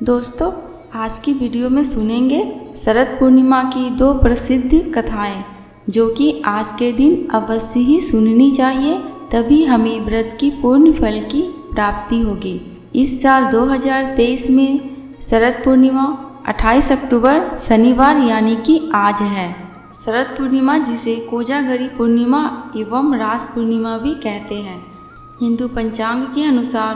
दोस्तों, आज की वीडियो में सुनेंगे शरद पूर्णिमा की 2 प्रसिद्ध कथाएं, जो कि आज के दिन अवश्य ही सुननी चाहिए, तभी हमें व्रत की पूर्ण फल की प्राप्ति होगी। इस साल 2023 में शरद पूर्णिमा 28 अक्टूबर शनिवार यानी कि आज है। शरद पूर्णिमा जिसे कोजागरी पूर्णिमा एवं रास पूर्णिमा भी कहते हैं। हिंदू पंचांग के अनुसार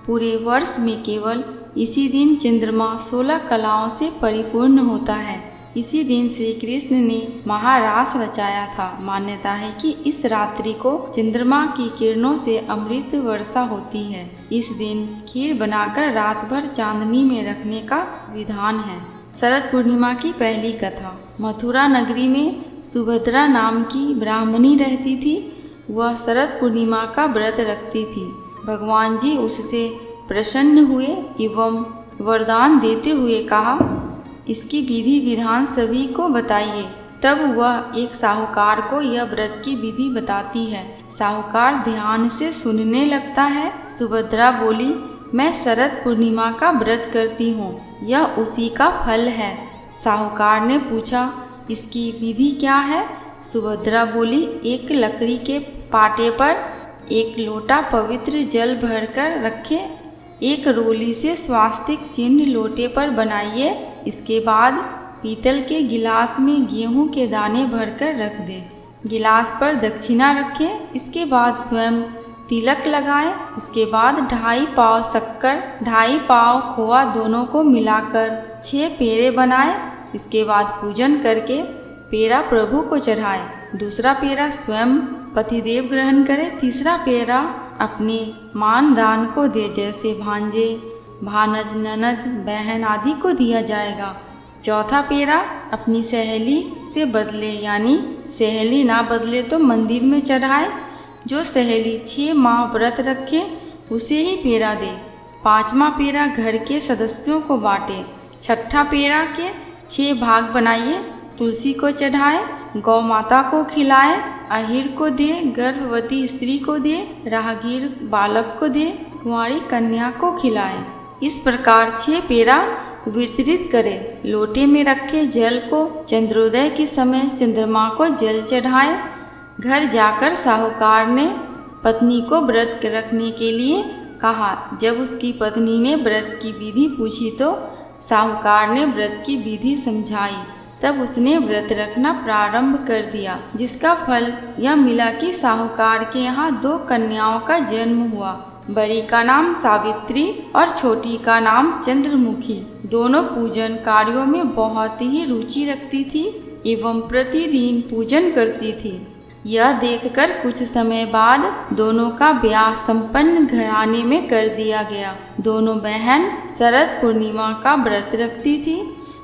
पूरे वर्ष में केवल इसी दिन चंद्रमा 16 कलाओं से परिपूर्ण होता है। इसी दिन श्री कृष्ण ने महारास रचाया था। मान्यता है कि इस रात्रि को चंद्रमा की किरणों से अमृत वर्षा होती है। इस दिन खीर बनाकर रात भर चांदनी में रखने का विधान है। शरद पूर्णिमा की पहली कथा। मथुरा नगरी में सुभद्रा नाम की ब्राह्मणी रहती थी। वह शरद पूर्णिमा का व्रत रखती थी। भगवान जी उससे प्रसन्न हुए एवं वरदान देते हुए कहा, इसकी विधि विधान सभी को बताइए। तब वह एक साहूकार को यह व्रत की विधि बताती है। साहूकार ध्यान से सुनने लगता है। सुभद्रा बोली, मैं शरद पूर्णिमा का व्रत करती हूँ, यह उसी का फल है। साहूकार ने पूछा, इसकी विधि क्या है? सुभद्रा बोली, एक लकड़ी के पाटे पर एक लोटा पवित्र जल भरकर रखे, एक रोली से स्वास्तिक चिन्ह लोटे पर बनाइए। इसके बाद पीतल के गिलास में गेहूं के दाने भरकर रख दे। गिलास पर दक्षिणा रखें। इसके बाद स्वयं तिलक लगाएं। इसके बाद 2.5 पाव शक्कर 2.5 पाव खोआ दोनों को मिलाकर 6 पेड़े बनाएं। इसके बाद पूजन करके पेड़ा प्रभु को चढ़ाएं। दूसरा पेड़ा स्वयं पतिदेव ग्रहण करे। तीसरा पेड़ा अपने मान दान को दे, जैसे भांजे, भानज, ननद, बहन आदि को दिया जाएगा। चौथा पेड़ा अपनी सहेली से बदले, यानी सहेली ना बदले तो मंदिर में चढ़ाए। जो सहेली 6 माह व्रत रखे उसे ही पेड़ा दे। 5वां पेड़ा घर के सदस्यों को बांटे। 6ठा पेड़ा के 6 भाग बनाइए। तुलसी को चढ़ाए, गौ माता को खिलाए, अहिर को दे, गर्भवती स्त्री को दे, राहगीर बालक को दे, कुंवारी कन्या को खिलाए। इस प्रकार 6 पेड़ा वितरित करे। लोटे में रखे जल को चंद्रोदय के समय चंद्रमा को जल चढ़ाए। घर जाकर साहूकार ने पत्नी को व्रत रखने के लिए कहा। जब उसकी पत्नी ने व्रत की विधि पूछी तो साहूकार ने व्रत की विधि समझाई। तब उसने व्रत रखना प्रारंभ कर दिया, जिसका फल यह मिला कि साहूकार के यहाँ 2 कन्याओं का जन्म हुआ। बड़ी का नाम सावित्री और छोटी का नाम चंद्रमुखी। दोनों पूजन कार्यों में बहुत ही रुचि रखती थी एवं प्रतिदिन पूजन करती थी। यह देखकर कुछ समय बाद दोनों का ब्याह संपन्न घराने में कर दिया गया। दोनों बहन शरद पूर्णिमा का व्रत रखती थी।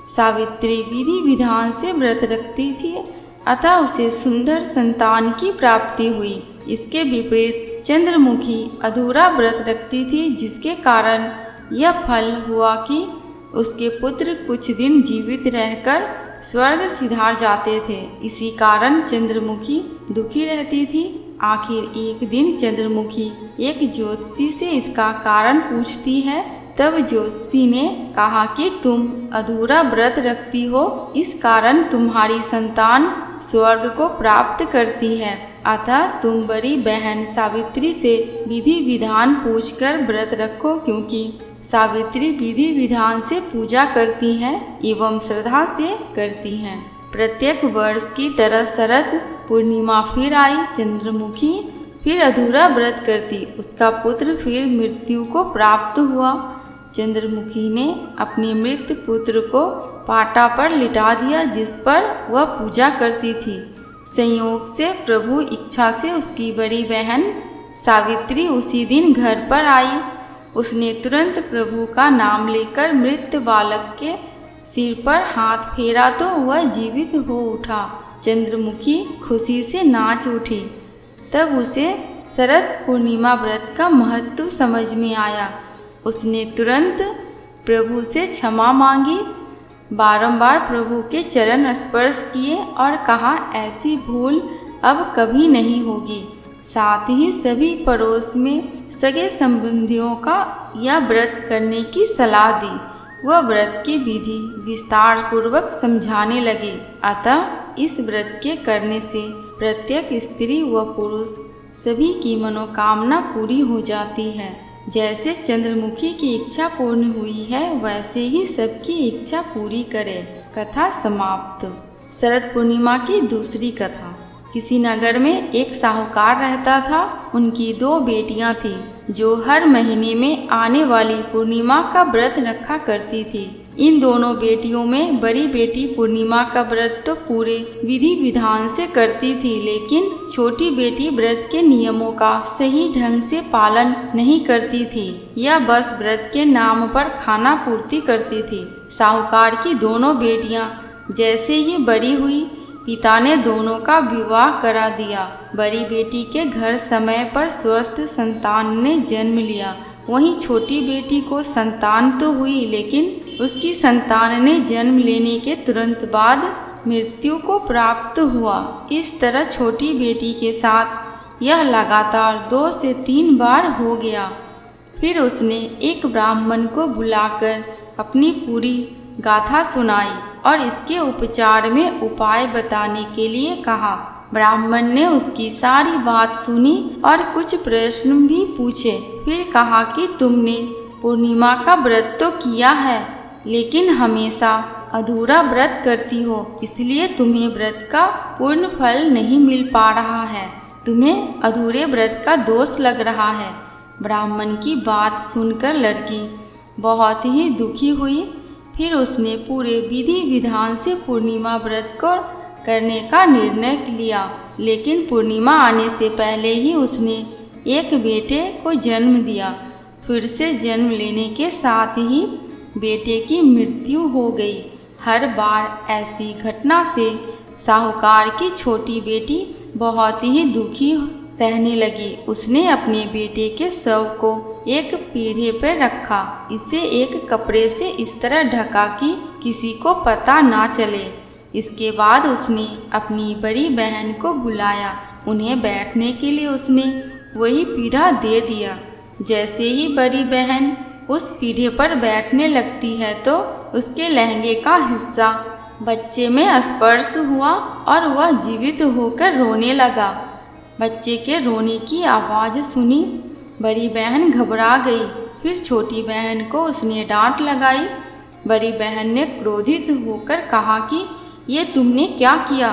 सावित्री विधि विधान से व्रत रखती थी, अतः उसे सुंदर संतान की प्राप्ति हुई। इसके विपरीत चंद्रमुखी अधूरा व्रत रखती थी, जिसके कारण यह फल हुआ कि उसके पुत्र कुछ दिन जीवित रहकर स्वर्ग सिधार जाते थे। इसी कारण चंद्रमुखी दुखी रहती थी। आखिर एक दिन चंद्रमुखी एक ज्योतिषी से इसका कारण पूछती है। तब ज्योतिषी ने कहा कि तुम अधूरा व्रत रखती हो, इस कारण तुम्हारी संतान स्वर्ग को प्राप्त करती है। अतः तुम बड़ी बहन सावित्री से विधि विधान पूछकर व्रत रखो, क्योंकि सावित्री विधि विधान से पूजा करती हैं एवं श्रद्धा से करती हैं। प्रत्येक वर्ष की तरह शरद पूर्णिमा फिर आई। चंद्रमुखी फिर अधूरा व्रत करती। उसका पुत्र फिर मृत्यु को प्राप्त हुआ। चंद्रमुखी ने अपने मृत पुत्र को पाटा पर लिटा दिया, जिस पर वह पूजा करती थी। संयोग से प्रभु इच्छा से उसकी बड़ी बहन सावित्री उसी दिन घर पर आई। उसने तुरंत प्रभु का नाम लेकर मृत बालक के सिर पर हाथ फेरा तो वह जीवित हो उठा। चंद्रमुखी खुशी से नाच उठी। तब उसे शरद पूर्णिमा व्रत का महत्व समझ में आया। उसने तुरंत प्रभु से क्षमा मांगी, बारंबार प्रभु के चरण स्पर्श किए और कहा, ऐसी भूल अब कभी नहीं होगी। साथ ही सभी पड़ोस में सगे संबंधियों का यह व्रत करने की सलाह दी। वह व्रत की विधि विस्तार पूर्वक समझाने लगे। अतः इस व्रत के करने से प्रत्येक स्त्री व पुरुष सभी की मनोकामना पूरी हो जाती है। जैसे चंद्रमुखी की इच्छा पूर्ण हुई है, वैसे ही सबकी इच्छा पूरी करे। कथा समाप्त। शरद पूर्णिमा की दूसरी कथा। किसी नगर में एक साहूकार रहता था। उनकी 2 बेटियां थीं, जो हर महीने में आने वाली पूर्णिमा का व्रत रखा करती थी। इन दोनों बेटियों में बड़ी बेटी पूर्णिमा का व्रत तो पूरे विधि विधान से करती थी, लेकिन छोटी बेटी व्रत के नियमों का सही ढंग से पालन नहीं करती थी। यह बस व्रत के नाम पर खाना पूर्ति करती थी। साहूकार की दोनों बेटियां जैसे ही बड़ी हुई, पिता ने दोनों का विवाह करा दिया। बड़ी बेटी के घर समय पर स्वस्थ संतान ने जन्म लिया। वहीं छोटी बेटी को संतान तो हुई, लेकिन उसकी संतान ने जन्म लेने के तुरंत बाद मृत्यु को प्राप्त हुआ। इस तरह छोटी बेटी के साथ यह लगातार 2 से 3 बार हो गया। फिर उसने एक ब्राह्मण को बुलाकर अपनी पूरी गाथा सुनाई और इसके उपचार में उपाय बताने के लिए कहा। ब्राह्मण ने उसकी सारी बात सुनी और कुछ प्रश्न भी पूछे। फिर कहा कि तुमने पूर्णिमा का व्रत तो किया है, लेकिन हमेशा अधूरा व्रत करती हो, इसलिए तुम्हें व्रत का पूर्ण फल नहीं मिल पा रहा है। तुम्हें अधूरे व्रत का दोष लग रहा है। ब्राह्मण की बात सुनकर लड़की बहुत ही दुखी हुई। फिर उसने पूरे विधि विधान से पूर्णिमा व्रत को करने का निर्णय लिया, लेकिन पूर्णिमा आने से पहले ही उसने एक बेटे को जन्म दिया। फिर से जन्म लेने के साथ ही बेटे की मृत्यु हो गई। हर बार ऐसी घटना से साहूकार की छोटी बेटी बहुत ही दुखी रहने लगी। उसने अपने बेटे के शव को एक पीढ़े पर रखा। इसे एक कपड़े से इस तरह ढका कि किसी को पता ना चले। इसके बाद उसने अपनी बड़ी बहन को बुलाया। उन्हें बैठने के लिए उसने वही पीढ़ा दे दिया। जैसे ही बड़ी बहन उस पीढ़े पर बैठने लगती है तो उसके लहंगे का हिस्सा बच्चे में स्पर्श हुआ और वह जीवित होकर रोने लगा। बच्चे के रोने की आवाज़ सुनी बड़ी बहन घबरा गई। फिर छोटी बहन को उसने डांट लगाई। बड़ी बहन ने क्रोधित होकर कहा कि ये तुमने क्या किया?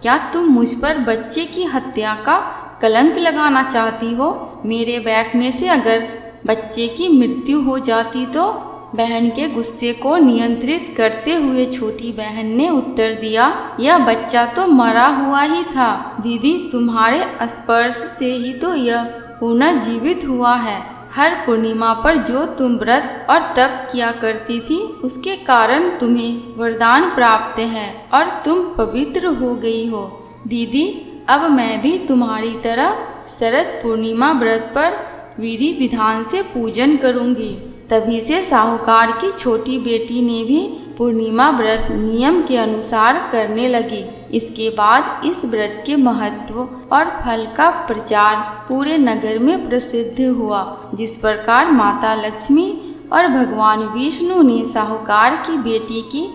क्या तुम मुझ पर बच्चे की हत्या का कलंक लगाना चाहती हो? मेरे बैठने से अगर बच्चे की मृत्यु हो जाती तो? बहन के गुस्से को नियंत्रित करते हुए छोटी बहन ने उत्तर दिया, यह बच्चा तो मरा हुआ ही था। दीदी, तुम्हारे स्पर्श से ही तो यह पुनः जीवित हुआ है। हर पूर्णिमा पर जो तुम व्रत और तप किया करती थी, उसके कारण तुम्हें वरदान प्राप्त है और तुम पवित्र हो गई हो। दीदी, अब मैं भी तुम्हारी तरह शरद पूर्णिमा व्रत पर विधि विधान से पूजन करूंगी। तभी से साहूकार की छोटी बेटी ने भी पूर्णिमा व्रत नियम के अनुसार करने लगी। इसके बाद इस व्रत के महत्व और फल का प्रचार पूरे नगर में प्रसिद्ध हुआ। जिस प्रकार माता लक्ष्मी और भगवान विष्णु ने साहूकार की बेटी की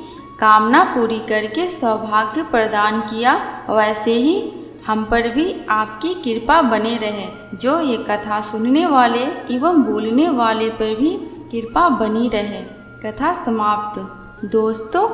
कामना पूरी करके सौभाग्य प्रदान किया, वैसे ही हम पर भी आपकी कृपा बने रहे। जो ये कथा सुनने वाले एवं बोलने वाले पर भी कृपा बनी रहे। कथा समाप्त। दोस्तों,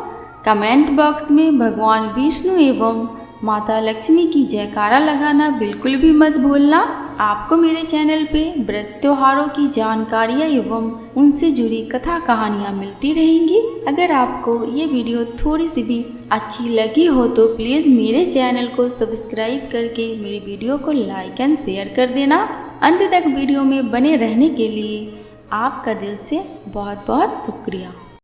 कमेंट बॉक्स में भगवान विष्णु एवं माता लक्ष्मी की जयकारा लगाना बिल्कुल भी मत भूलना। आपको मेरे चैनल पे व्रत त्योहारों की जानकारियाँ एवं उनसे जुड़ी कथा कहानियाँ मिलती रहेंगी। अगर आपको ये वीडियो थोड़ी सी भी अच्छी लगी हो तो प्लीज़ मेरे चैनल को सब्सक्राइब करके मेरी वीडियो को लाइक एंड शेयर कर देना। अंत तक वीडियो में बने रहने के लिए आपका दिल से बहुत बहुत शुक्रिया।